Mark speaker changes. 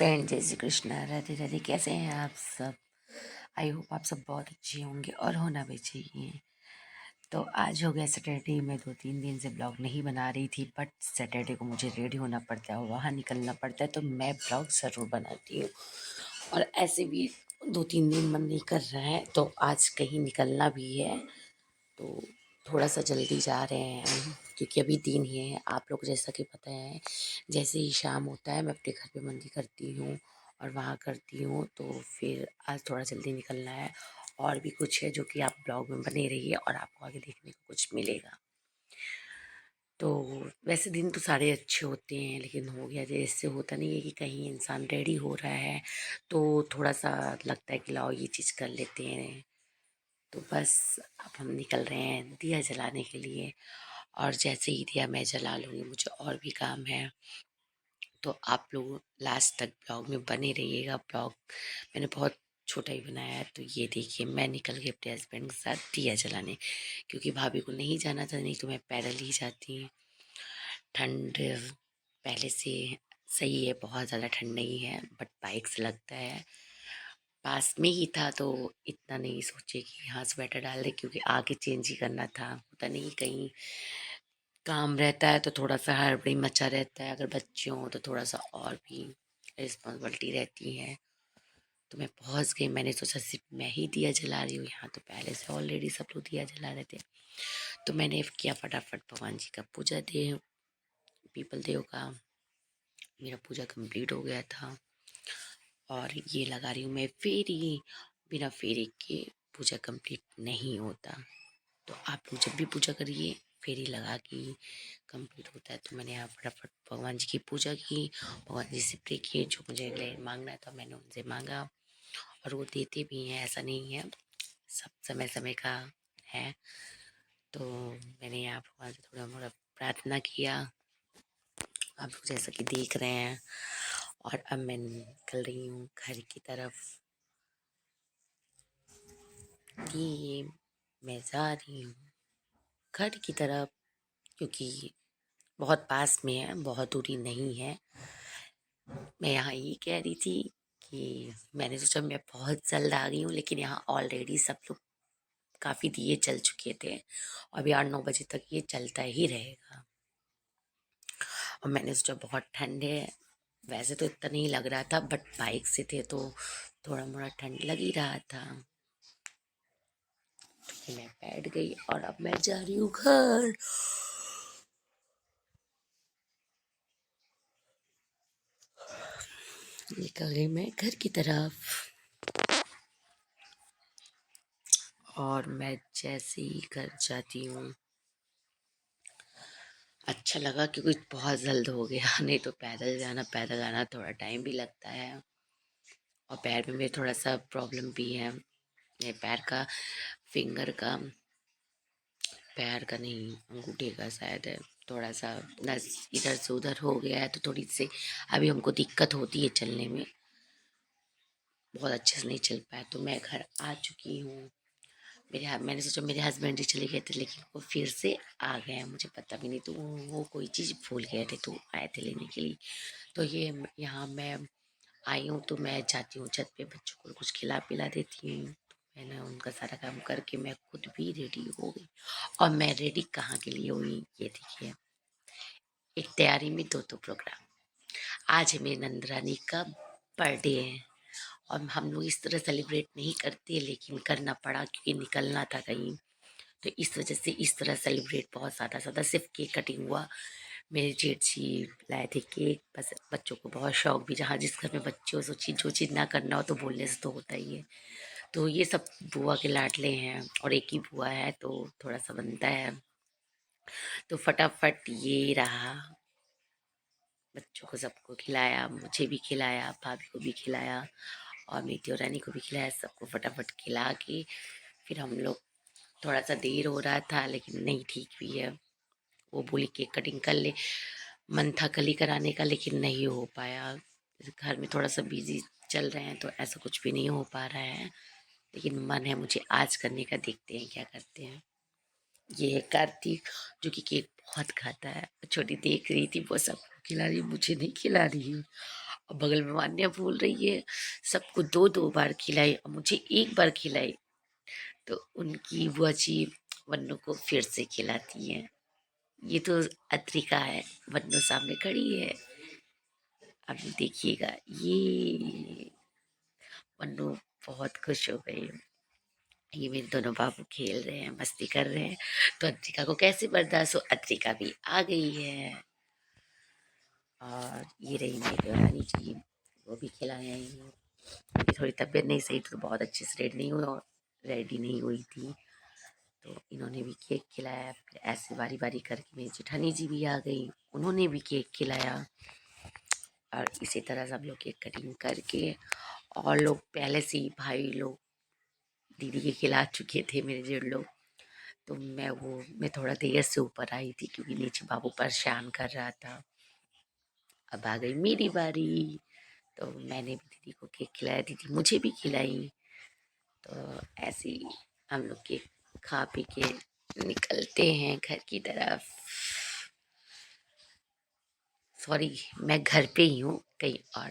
Speaker 1: Friend, जय श्री कृष्णा, राधे राधे। कैसे हैं आप सब? आई होप आप सब बहुत अच्छे होंगे और होना भी चाहिए। तो आज हो गया सैटरडे। मैं 2-3 दिन से ब्लॉग नहीं बना रही थी, बट सैटरडे को मुझे रेडी होना पड़ता है और वहाँ निकलना पड़ता है, तो मैं ब्लॉग ज़रूर बनाती हूँ। और ऐसे भी 2-3 दिन मन नहीं कर रहा है, तो आज कहीं निकलना भी है, तो थोड़ा सा जल्दी जा रहे हैं हम, क्योंकि अभी दिन ही है। आप लोग जैसा कि पता है, जैसे ही शाम होता है मैं अपने घर पे मंदी करती हूँ और वहाँ करती हूँ, तो फिर आज थोड़ा जल्दी निकलना है। और भी कुछ है जो कि आप ब्लॉग में बने रहिए और आपको आगे देखने को कुछ मिलेगा। तो वैसे दिन तो सारे अच्छे होते हैं, लेकिन हो गया जैसे होता नहीं है कि कहीं इंसान रेडी हो रहा है तो थोड़ा सा लगता है कि लाओ ये चीज़ कर लेते हैं। तो बस अब हम निकल रहे हैं दिया जलाने के लिए, और जैसे ही दिया मैं जला लूँगी, मुझे और भी काम है। तो आप लोग लास्ट तक ब्लॉग में बने रहिएगा। ब्लॉग मैंने बहुत छोटा ही बनाया है। तो ये देखिए, मैं निकल गई अपने हस्बैंड के साथ दिया जलाने, क्योंकि भाभी को नहीं जाना था, नहीं तो मैं पैदल ही जाती। ठंड पहले से सही है, बहुत ज़्यादा ठंड नहीं है, बट बाइक से लगता है। पास में ही था तो इतना नहीं सोचे कि हाँ स्वेटर डाल दे, क्योंकि आगे चेंज ही करना था। होता नहीं, कहीं काम रहता है तो थोड़ा सा हड़बड़ी मचा रहता है। अगर बच्चे हों तो थोड़ा सा और भी रिस्पॉन्सिबिलिटी रहती है। तो मैं पहुंच गई। मैंने सोचा सिर्फ मैं ही दिया जला रही हूँ, यहाँ तो पहले से ऑलरेडी सब लोग दिया जला रहे थे। तो मैंने किया फटाफट भगवान जी का पूजा दे, पीपल देव का। मेरा पूजा कंप्लीट हो गया था और ये लगा रही हूँ मैं फेरी। बिना फेरी के पूजा कंप्लीट नहीं होता। तो आप लोग जब भी पूजा करिए फेरी लगा के कंप्लीट होता है। तो मैंने यहाँ फटाफट भगवान जी की पूजा की, भगवान जी से प्रे किए। जो मुझे मांगना था मैंने उनसे मांगा, और वो देते भी हैं, ऐसा नहीं है, सब समय समय का है। तो मैंने यहाँ भगवान से थोड़ा मोड़ा प्रार्थना किया, आप लोग जैसा कि देख रहे हैं। और अब मैं निकल रही हूँ घर की तरफ। ये मैं जा रही हूँ घर की तरफ, क्योंकि बहुत पास में है, बहुत दूरी नहीं है। मैं यहाँ ये कह रही थी कि मैंने सोचा मैं बहुत जल्द आ गई हूँ, लेकिन यहाँ ऑलरेडी सब लोग काफ़ी दिए जल चुके थे। अभी 8-9 बजे तक ये चलता ही रहेगा। और मैंने सोचा बहुत ठंड है, वैसे तो इतना नहीं लग रहा था, बट बाइक से थे तो थोड़ा मोड़ा ठंड लग ही रहा था। तो मैं बैठ गई और अब मैं जा रही हूँ घर। निकल गई मैं घर की तरफ, और मैं जैसे ही घर जाती हूँ अच्छा लगा, क्योंकि बहुत जल्द हो गया। नहीं तो पैदल जाना थोड़ा टाइम भी लगता है। और पैर में मेरे थोड़ा सा प्रॉब्लम भी है, मेरे पैर का, फिंगर का, पैर का नहीं अंगूठे का शायद है, थोड़ा सा नस इधर से उधर हो गया है। तो थोड़ी सी अभी हमको दिक्कत होती है चलने में, बहुत अच्छे से नहीं चल पाया। तो मैं घर आ चुकी हूँ। मैंने सोचा मेरे हस्बैंड जी चले गए थे, लेकिन वो फिर से आ गए हैं, मुझे पता भी नहीं। तो वो कोई चीज़ भूल गए थे तो आए थे लेने के लिए। तो ये यहाँ मैं आई हूँ, तो मैं जाती हूँ छत पे, बच्चों को कुछ खिला पिला देती हूँ। तो मैंने उनका सारा काम करके मैं खुद भी रेडी हो गई। और मैं रेडी कहाँ के लिए हुई, ये देखिए, एक तैयारी में दो प्रोग्राम। आज है मेरी नंदरानी का बर्थडे है, और हम लोग इस तरह सेलिब्रेट नहीं करते, लेकिन करना पड़ा क्योंकि निकलना था कहीं। तो इस वजह से इस तरह सेलिब्रेट बहुत ज़्यादा ज़्यादा सिर्फ केक कटिंग हुआ। मेरे जेठ जी लाए थे केक, बस बच्चों को बहुत शौक भी, जहाँ जिस घर में बच्चे हो जो चीज़ ना करना हो तो बोलने से तो होता ही है। तो ये सब बुआ के लाडले हैं, और एक ही बुआ है तो थोड़ा सा बनता है। तो फटाफट ये रहा, बच्चों को सबको खिलाया, मुझे भी खिलाया, भाभी को भी खिलाया, और मेरी देवरानी को भी खिलाया। सबको फटाफट खिला के फिर हम लोग, थोड़ा सा देर हो रहा था लेकिन नहीं, ठीक भी है। वो बोली केक कटिंग कर ले, मन था कल ही कराने का लेकिन नहीं हो पाया। घर में थोड़ा सा बिजी चल रहे हैं तो ऐसा कुछ भी नहीं हो पा रहा है, लेकिन मन है मुझे आज करने का। देखते हैं क्या करते हैं। ये है कार्तिक, जो कि केक बहुत खाता है। छोटी देख रही थी, वो सबको खिला रही, मुझे नहीं खिला रही। और बगल में मान्या बोल रही है सबको दो दो बार खिलाई और मुझे एक बार खिलाई। तो उनकी बुआ जी वन्नू को फिर से खिलाती हैं। ये तो अद्रिका है, वन्नू सामने खड़ी है। अभी देखिएगा ये वन्नू बहुत खुश हो गई। ये मेरे दोनों बाबू खेल रहे हैं, मस्ती कर रहे हैं। तो अद्रिका को कैसे बर्दाश्त हो, अद्रिका भी आ गई है। और ये रही मेरी रानी जी, वो भी खिलाए आई हैं। उनकी थोड़ी तबीयत नहीं सही थी तो बहुत अच्छे से रेडी नहीं हुई थी। तो इन्होंने भी केक खिलाया। फिर ऐसे बारी बारी करके मेरी जेठानी जी भी आ गई, उन्होंने भी केक खिलाया। और इसी तरह सब लोग केक कटिंग करके, और लोग पहले से ही भाई लोग दीदी के खिला चुके थे मेरे जेठ लोग। तो मैं थोड़ा देर से ऊपर आई थी क्योंकि नीचे बाबू परेशान कर रहा था। अब आ गई मेरी बारी। तो मैंने भी दीदी को केक खिलाया, दीदी मुझे भी खिलाई। तो ऐसे ही हम लोग केक खा पी के निकलते हैं घर की तरफ। सॉरी, मैं घर पे ही हूँ, कहीं और